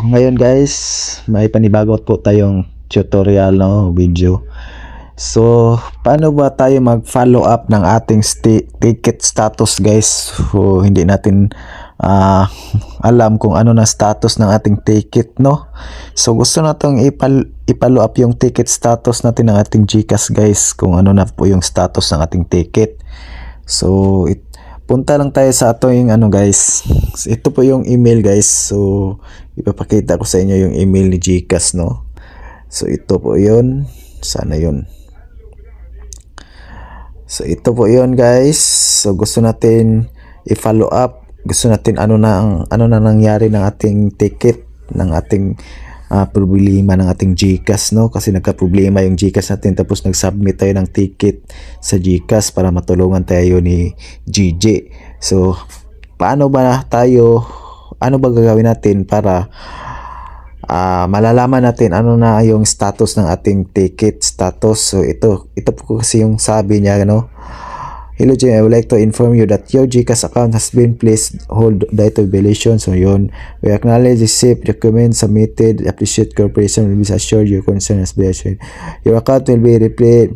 ngayon guys, may panibago po tayong tutorial video. So, paano ba tayo mag-follow up ng ating ticket status guys? So, hindi natin alam kung ano na status ng ating ticket, no? So, gusto natong i-follow up yung ticket status natin ng ating GCash guys, kung ano na po yung status ng ating ticket. So, punta lang tayo sa ating guys. Ito po yung email guys. So, ipapakita ko sa inyo yung email ni GCash, no? So, ito po yun. Sana yun. So, ito po yun guys. So, gusto natin i-follow up. Gusto natin ano na nangyari ng ating ticket, ng ating problema ng ating GCash, no? Kasi nagka-problema yung GCash natin, tapos nag-submit tayo ng ticket sa GCash para matulungan tayo ni GJ. So, ano ba gagawin natin para malalaman natin ano na yung status ng ating ticket status? So, ito po kasi yung sabi niya, no? Hello Jim, I would like to inform you that your GCash account has been placed hold data violation. So yun, we acknowledge the safe document submitted, appreciate cooperation, will be assured your concern has been assured. Your account will be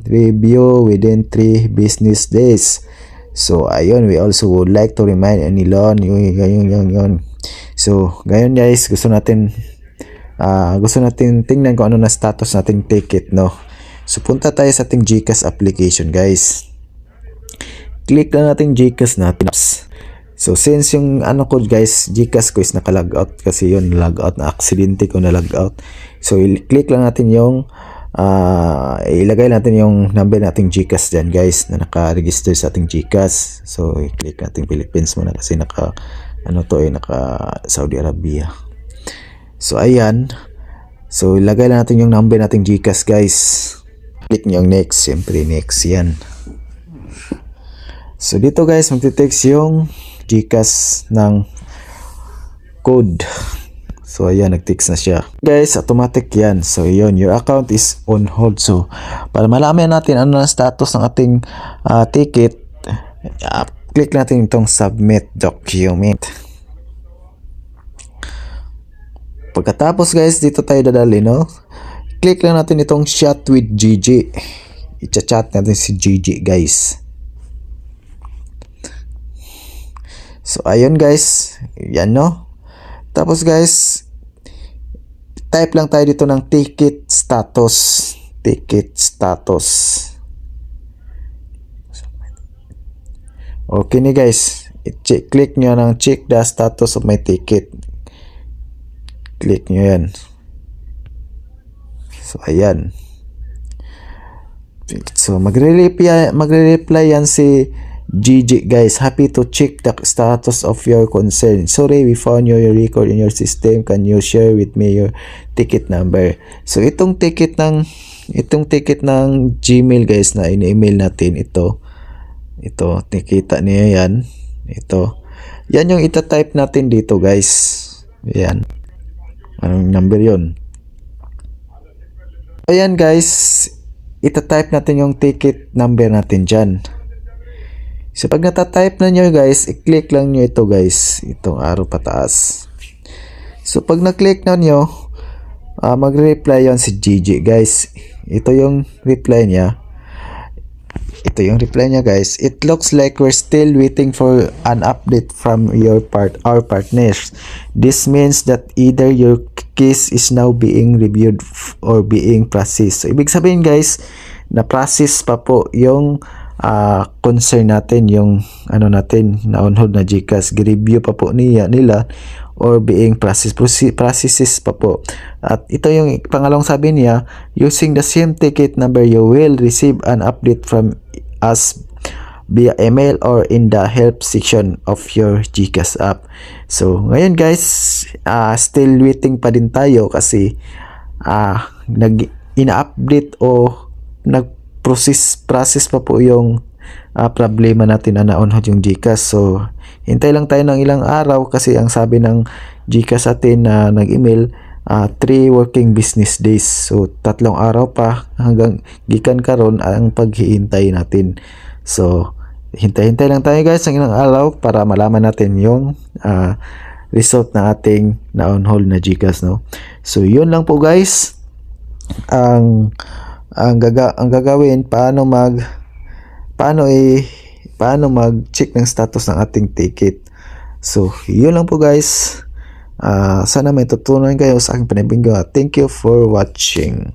reviewed within 3 business days. So ayun, we also would like to remind any loan yun. So ngayon guys, gusto natin tingnan kung ano na status nating ticket, no? So punta tayo sa ating GCash application guys. Click lang natin GCash natin. So since yung guys, GCash ko is naka-log out kasi yun, log out na aksidente ko na log out. So click lang natin yung ilagay natin yung number nating GCash dyan guys, na naka-register sa ating GCash. So click natin Philippines muna kasi naka Saudi Arabia. So ayan. So ilagay lang natin yung number nating GCash guys. Click nyo yung next, siyempre next yan. So dito guys, magte-text yung GCash ng code. So ayan, nag-text na siya. Guys, automatic yan. So yun, your account is on hold. So para malaman natin ano na status ng ating ticket, click natin itong submit document. Pagkatapos guys, dito tayo dadali, no? Click lang natin itong chat with GG. I-chat natin si GG guys. So ayun guys, yan, no? Tapos guys, type lang tayo dito ng ticket status. Okay ni guys, click nyo ng check the status of my ticket. Click nyo yan. So ayan. So magre-reply yan si GG guys. Happy to check the status of your concern. Sorry, we found your record in your system. Can you share with me your ticket number? So itong ticket ng Gmail guys na in-email natin, ito nakita niyo yan. Yan yung ita-type natin dito guys. Yan. Anong number yon? Ayan guys, ita-type natin yung ticket number natin dyan. So pag nata-type na nyo guys, i-click lang nyo ito guys, itong arrow pataas. So pag na-click na nyo, magre-reply yan si GG guys. Ito yung reply niya. Guys. It looks like we're still waiting for an update from our partners. This means that either your case is now being reviewed or being processed. So ibig sabihin guys, na-process pa po yung concern natin, yung natin na on hold na GCash, gi-review pa po nila or being processes pa po. At ito yung pangalawang sabi niya, using the same ticket number you will receive an update from us via email or in the help section of your GCash app. So ngayon guys, still waiting pa din tayo kasi ina-update o process pa po yung problema natin na on hold yung GCash. So hintay lang tayo ng ilang araw kasi ang sabi ng GCash atin na nag-email, 3 working business days. So 3 araw pa hanggang gikan karon ang paghihintay natin. So hintay lang tayo guys ng ilang araw para malaman natin yung result ng ating na-on hold na GCash, no? So, yun lang po guys. Ang gagawin, paano mag-check ng status ng ating ticket. So, yun lang po guys. Sana may tutunan kayo sa aking panibinggo. Thank you for watching.